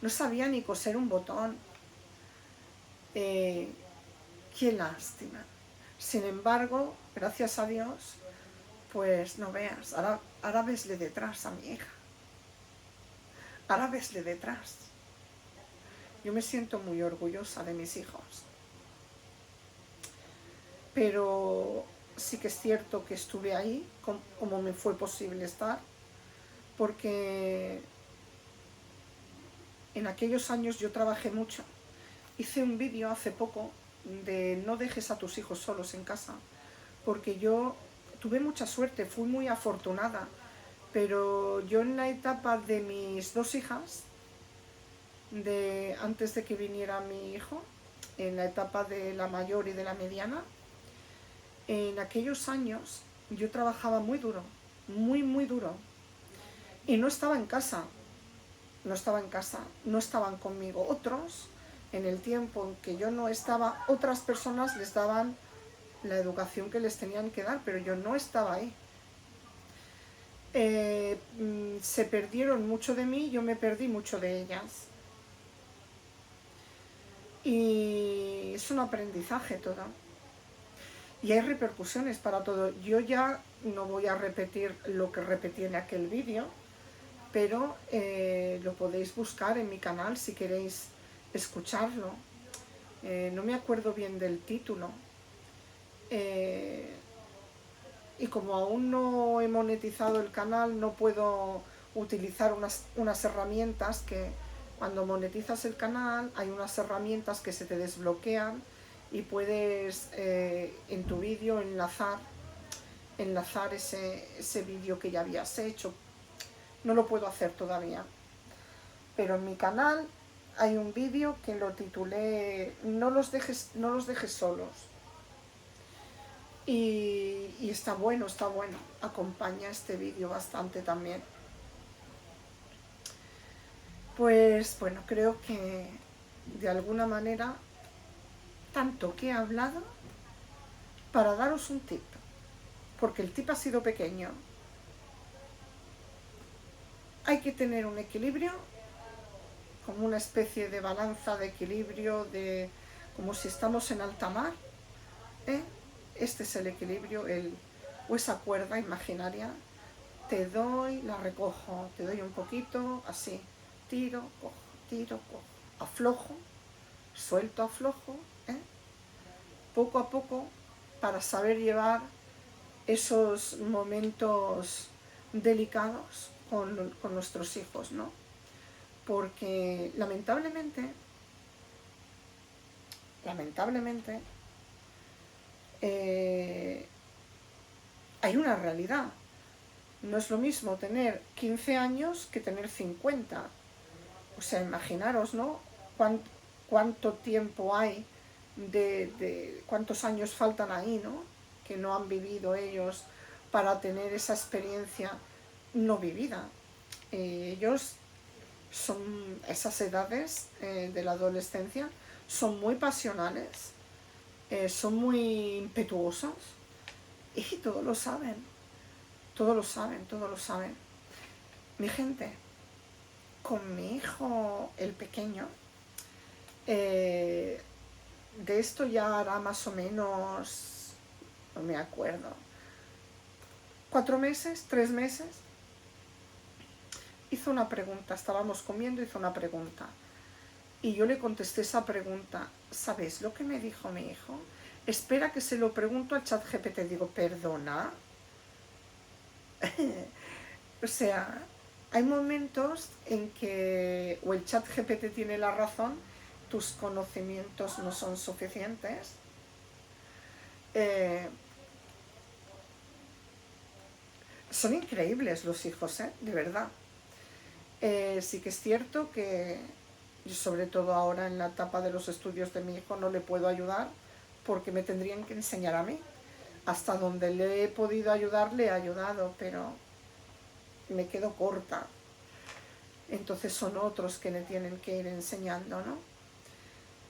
No sabía ni coser un botón. Qué lástima. Sin embargo, gracias a Dios, pues no veas, ahora vesle detrás a mi hija. Ahora vesle detrás. Yo me siento muy orgullosa de mis hijos. Pero sí que es cierto que estuve ahí, como me fue posible estar, porque en aquellos años yo trabajé mucho. Hice un vídeo hace poco de no dejes a tus hijos solos en casa, porque yo tuve mucha suerte, fui muy afortunada, pero yo en la etapa de mis dos hijas, antes de que viniera mi hijo, en la etapa de la mayor y de la mediana, en aquellos años yo trabajaba muy duro, muy duro, y no estaba en casa, no estaban conmigo otros. En el tiempo en que yo no estaba, otras personas les daban la educación que les tenían que dar, pero yo no estaba ahí. Se perdieron mucho de mí, yo me perdí mucho de ellas. Y es un aprendizaje todo. Y hay repercusiones para todo. Yo ya no voy a repetir lo que repetí en aquel vídeo, pero lo podéis buscar en mi canal si queréis escucharlo. No me acuerdo bien del título. Y como aún no he monetizado el canal, no puedo utilizar unas herramientas que cuando monetizas el canal hay unas herramientas que se te desbloquean y puedes en tu vídeo enlazar ese vídeo que ya habías hecho. No lo puedo hacer todavía, pero en mi canal hay un vídeo que lo titulé no los dejes solos, y está bueno, acompaña este vídeo bastante también. Pues bueno, creo que de alguna manera tanto que he hablado para daros un tip, porque el tip ha sido pequeño. Hay que tener un equilibrio, como una especie de balanza de equilibrio, como si estamos en alta mar, ¿eh? Este es el equilibrio, o esa cuerda imaginaria. Te doy, la recojo, te doy un poquito, así, tiro, cojo, aflojo, suelto, aflojo, poco a poco, para saber llevar esos momentos delicados con nuestros hijos, ¿no? Porque lamentablemente, hay una realidad. No es lo mismo tener 15 años que tener 50. O sea, imaginaros, ¿no? Cuánto tiempo hay, cuántos años faltan ahí, ¿no? Que no han vivido ellos para tener esa experiencia no vivida. Ellos son, esas edades de la adolescencia son muy pasionales, son muy impetuosos, y todos lo saben. Mi gente, con mi hijo el pequeño, de esto ya hará más o menos, no me acuerdo, 4 meses, 3 meses, hizo una pregunta, estábamos comiendo, hizo una pregunta. Y yo le contesté esa pregunta. ¿Sabes lo que me dijo mi hijo? Espera que se lo pregunto al ChatGPT. Digo, ¿perdona? O sea, hay momentos en que o el ChatGPT tiene la razón, tus conocimientos no son suficientes. Son increíbles los hijos, de verdad. Sí que es cierto que yo, sobre todo ahora en la etapa de los estudios de mi hijo, no le puedo ayudar porque me tendrían que enseñar a mí. Hasta donde le he podido ayudar, le he ayudado, pero me quedo corta. Entonces son otros que le tienen que ir enseñando, ¿no?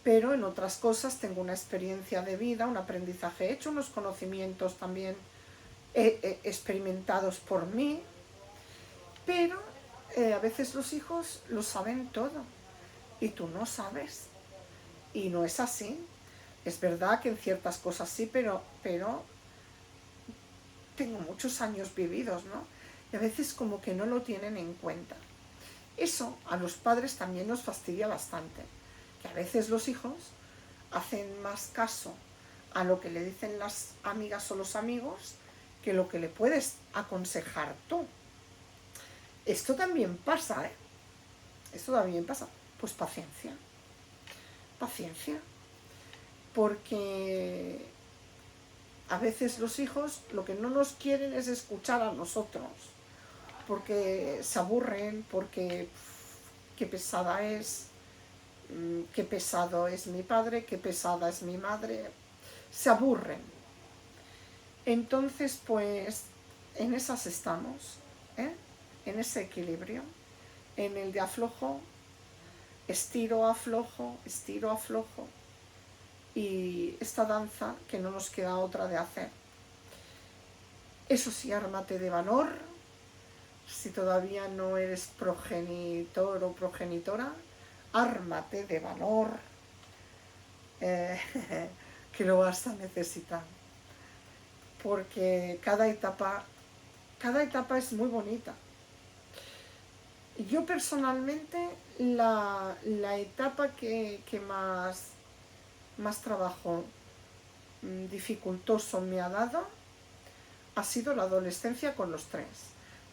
Pero en otras cosas tengo una experiencia de vida, un aprendizaje hecho, unos conocimientos también experimentados por mí, pero a veces los hijos lo saben todo y tú no sabes, y no es así. Es verdad que en ciertas cosas sí, pero tengo muchos años vividos, ¿no? Y a veces como que no lo tienen en cuenta. Eso a los padres también nos fastidia bastante, que a veces los hijos hacen más caso a lo que le dicen las amigas o los amigos que lo que le puedes aconsejar tú. Esto también pasa, ¿eh? Esto también pasa. Pues paciencia, paciencia. Porque a veces los hijos lo que no nos quieren es escuchar a nosotros. Porque se aburren, porque qué pesada es, qué pesado es mi padre, qué pesada es mi madre. Se aburren. Entonces, pues, en esas estamos, ¿eh? En ese equilibrio, en el de aflojo, estiro, aflojo, y esta danza que no nos queda otra de hacer. Eso sí, ármate de valor, si todavía no eres progenitor o progenitora, ármate de valor, que lo vas a necesitar, porque cada etapa es muy bonita. Yo personalmente la etapa que más trabajo dificultoso me ha dado ha sido la adolescencia con los 3.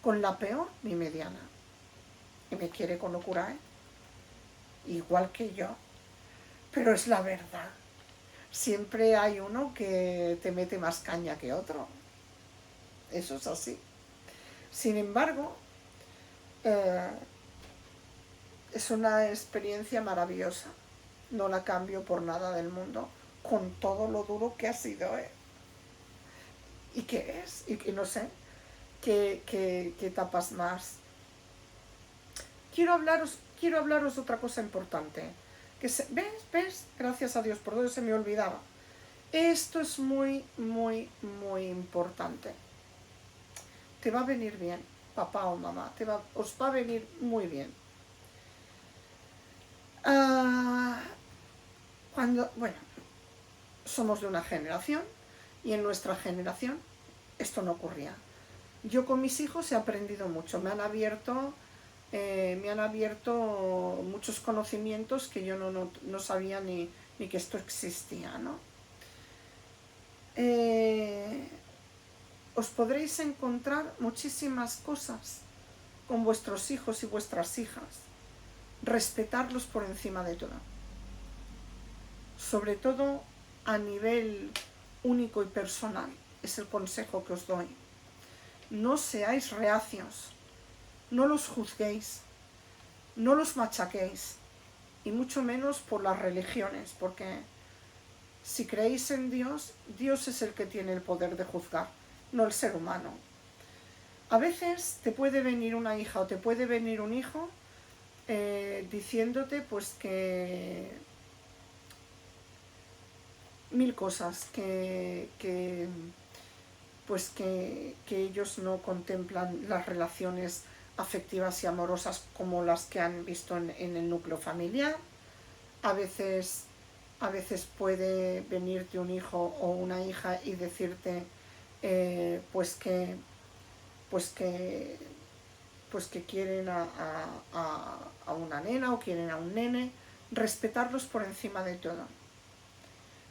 Con la peor, mi mediana. Y me quiere con locura, ¿eh? Igual que yo. Pero es la verdad. Siempre hay uno que te mete más caña que otro. Eso es así. Sin embargo, es una experiencia maravillosa. No la cambio por nada del mundo, con todo lo duro que ha sido, ¿eh? ¿Y qué es? Y no sé, qué etapas más. Quiero hablaros de otra cosa importante. ¿Ves? Gracias a Dios, por todo se me olvidaba. Esto es muy, muy, muy importante. Te va a venir bien, papá o mamá, os va a venir muy bien. Bueno, somos de una generación y en nuestra generación esto no ocurría. Yo con mis hijos he aprendido mucho, me han abierto muchos conocimientos que yo no sabía ni que esto existía, ¿no? Os podréis encontrar muchísimas cosas con vuestros hijos y vuestras hijas. Respetarlos por encima de todo. Sobre todo a nivel único y personal, es el consejo que os doy. No seáis reacios, no los juzguéis, no los machaquéis, y mucho menos por las religiones, porque si creéis en Dios, Dios es el que tiene el poder de juzgar, no el ser humano. A veces te puede venir una hija o te puede venir un hijo diciéndote pues que mil cosas pues que ellos no contemplan las relaciones afectivas y amorosas como las que han visto en el núcleo familiar. A veces puede venirte un hijo o una hija y decirte pues que quieren a una nena o quieren a un nene. Respetarlos por encima de todo.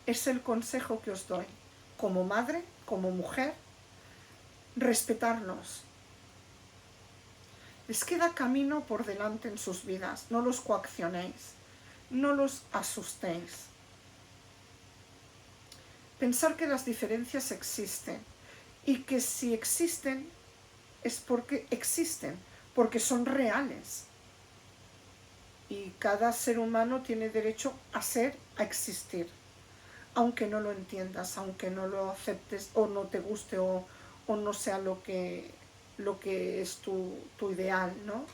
Es el consejo que os doy. Como madre, como mujer, respetarlos. Les queda camino por delante en sus vidas. No los coaccionéis. No los asustéis. Pensar que las diferencias existen y que si existen es porque existen, porque son reales. Y cada ser humano tiene derecho a ser, a existir. Aunque no lo entiendas, aunque no lo aceptes o no te guste o no sea lo que es tu ideal, ¿no?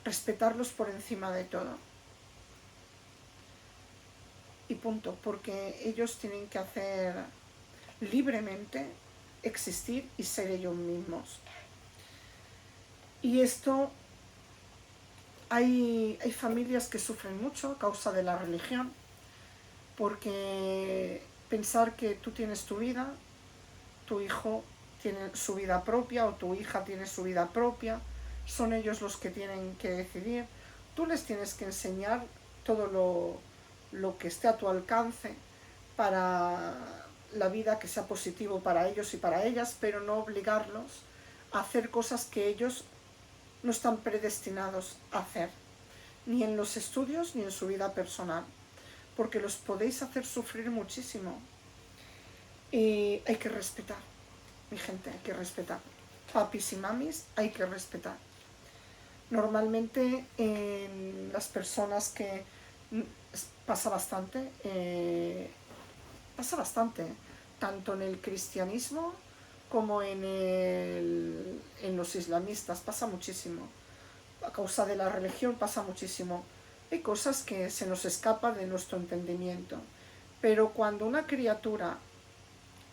Respetarlos por encima de todo. Y punto, porque ellos tienen que hacer libremente, existir y ser ellos mismos. Y esto, hay familias que sufren mucho a causa de la religión, porque pensar que tú tienes tu vida, tu hijo tiene su vida propia o tu hija tiene su vida propia, son ellos los que tienen que decidir. Tú les tienes que enseñar todo lo que esté a tu alcance para la vida que sea positivo para ellos y para ellas, pero no obligarlos a hacer cosas que ellos no están predestinados a hacer, ni en los estudios ni en su vida personal, porque los podéis hacer sufrir muchísimo. Y hay que respetar, mi gente, hay que respetar. Papis y mamis, hay que respetar. Normalmente en las personas que pasa bastante, tanto en el cristianismo como en los islamistas, pasa muchísimo. A causa de la religión pasa muchísimo. Hay cosas que se nos escapan de nuestro entendimiento. Pero cuando una criatura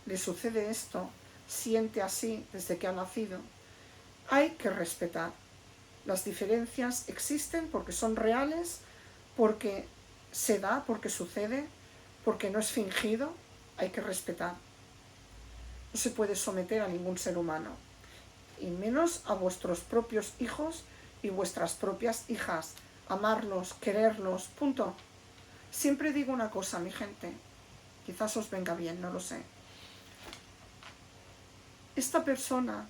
le sucede esto, siente así desde que ha nacido, hay que respetar. Las diferencias existen porque son reales, porque se da, porque sucede, porque no es fingido, hay que respetar. No se puede someter a ningún ser humano, y menos a vuestros propios hijos y vuestras propias hijas. Amarlos, quererlos, punto. Siempre digo una cosa, mi gente, quizás os venga bien, no lo sé. Esta persona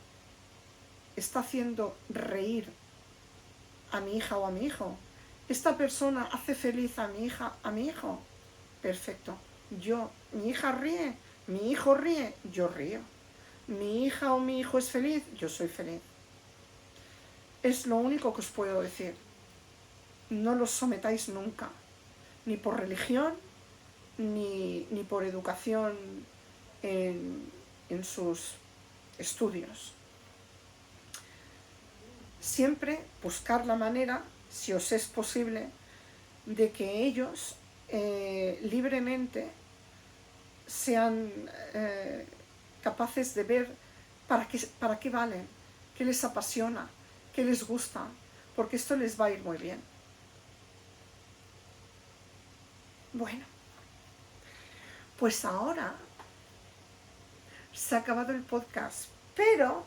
está haciendo reír a mi hija o a mi hijo. Esta persona hace feliz a mi hija, a mi hijo. Perfecto. Mi hija ríe, mi hijo ríe, yo río. Mi hija o mi hijo es feliz, yo soy feliz. Es lo único que os puedo decir. No los sometáis nunca, ni por religión, ni por educación en sus estudios. Siempre buscar la manera, si os es posible, de que ellos libremente sean capaces de ver para qué valen, qué les apasiona, qué les gusta, porque esto les va a ir muy bien. Bueno, pues ahora se ha acabado el podcast, pero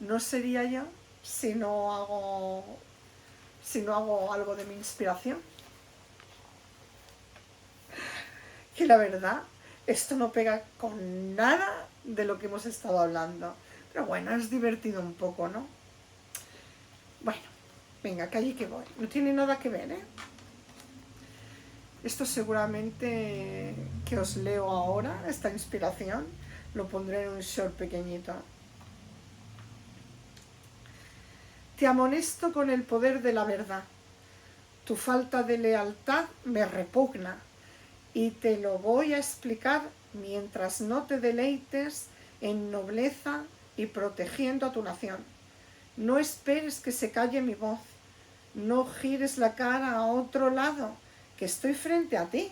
no sería yo si no hago algo de mi inspiración. Que la verdad, esto no pega con nada de lo que hemos estado hablando. Pero bueno, es divertido un poco, ¿no? Bueno, venga, calle que voy. No tiene nada que ver, ¿eh? Esto seguramente que os leo ahora, esta inspiración, lo pondré en un short pequeñito. Te amonesto con el poder de la verdad. Tu falta de lealtad me repugna y te lo voy a explicar mientras no te deleites en nobleza y protegiendo a tu nación. No esperes que se calle mi voz. No gires la cara a otro lado, que estoy frente a ti,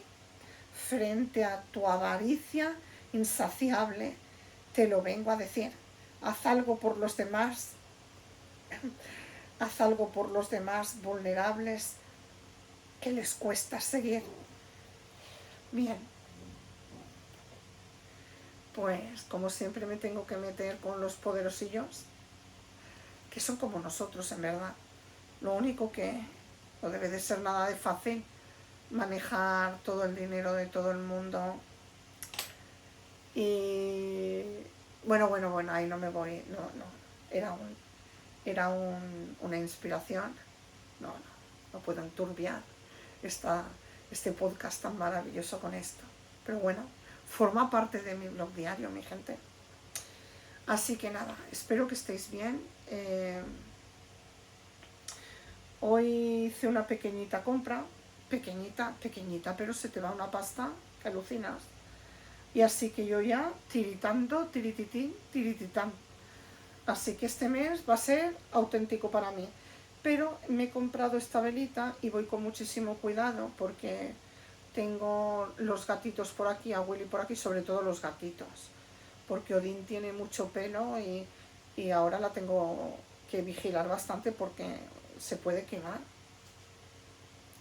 frente a tu avaricia insaciable. Te lo vengo a decir. Haz algo por los demás. Haz algo por los demás vulnerables que les cuesta seguir. Bien. Pues como siempre me tengo que meter con los poderosillos, que son como nosotros en verdad. Lo único que no debe de ser nada de fácil manejar todo el dinero de todo el mundo. Y bueno, ahí no me voy, no, era una inspiración. No puedo enturbiar este podcast tan maravilloso con esto. Pero bueno, forma parte de mi blog diario, mi gente. Así que nada, espero que estéis bien. Hoy hice una pequeñita compra, pequeñita, pero se te va una pasta que alucinas. Y así que yo ya tiritando, tirititán. Así que este mes va a ser auténtico para mí. Pero me he comprado esta velita y voy con muchísimo cuidado porque tengo los gatitos por aquí, a Willy por aquí, sobre todo los gatitos. Porque Odín tiene mucho pelo y ahora la tengo que vigilar bastante porque se puede quemar.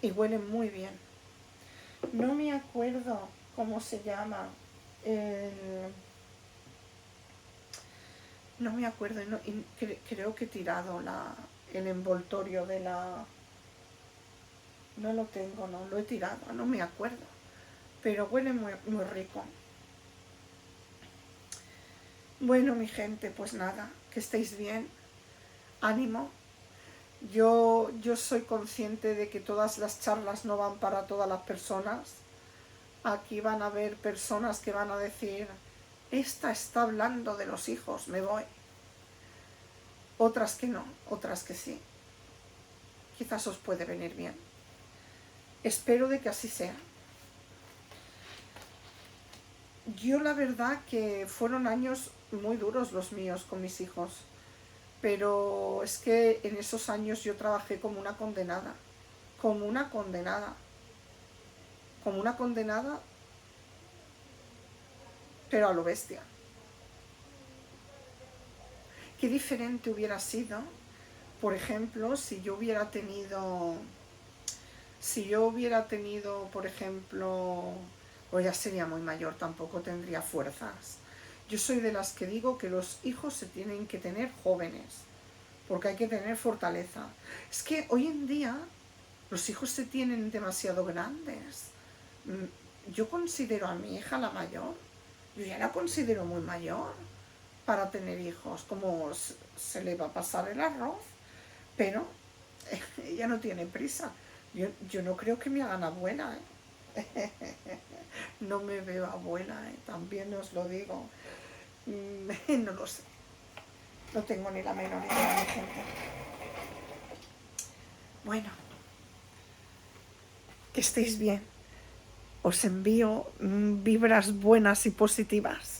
Y huele muy bien. No me acuerdo cómo se llama. No me acuerdo. Creo que he tirado el envoltorio de la... No lo tengo, no lo he tirado, no me acuerdo. Pero huele muy, muy rico. Bueno, mi gente, pues nada, que estéis bien. ánimo. Yo soy consciente de que todas las charlas no van para todas las personas. Aquí van a haber personas que van a decir, esta está hablando de los hijos, me voy. Otras que no, otras que sí. Quizás os puede venir bien. Espero de que así sea. Yo la verdad que fueron años muy duros los míos con mis hijos, pero es que en esos años yo trabajé como una condenada, como una condenada, como una condenada, pero a lo bestia. Qué diferente hubiera sido, por ejemplo, si yo hubiera tenido, por ejemplo, o ya sería muy mayor, tampoco tendría fuerzas. Yo soy de las que digo que los hijos se tienen que tener jóvenes, porque hay que tener fortaleza. Es que hoy en día los hijos se tienen demasiado grandes. Yo considero a mi hija la mayor, yo ya la considero muy mayor para tener hijos, como se le va a pasar el arroz, pero ella no tiene prisa. Yo no creo que me hagan abuela, ¿eh? No me veo abuela, ¿eh? También os lo digo. No lo sé. No tengo ni la menor idea, mi gente. Bueno, que estéis bien. Os envío vibras buenas y positivas.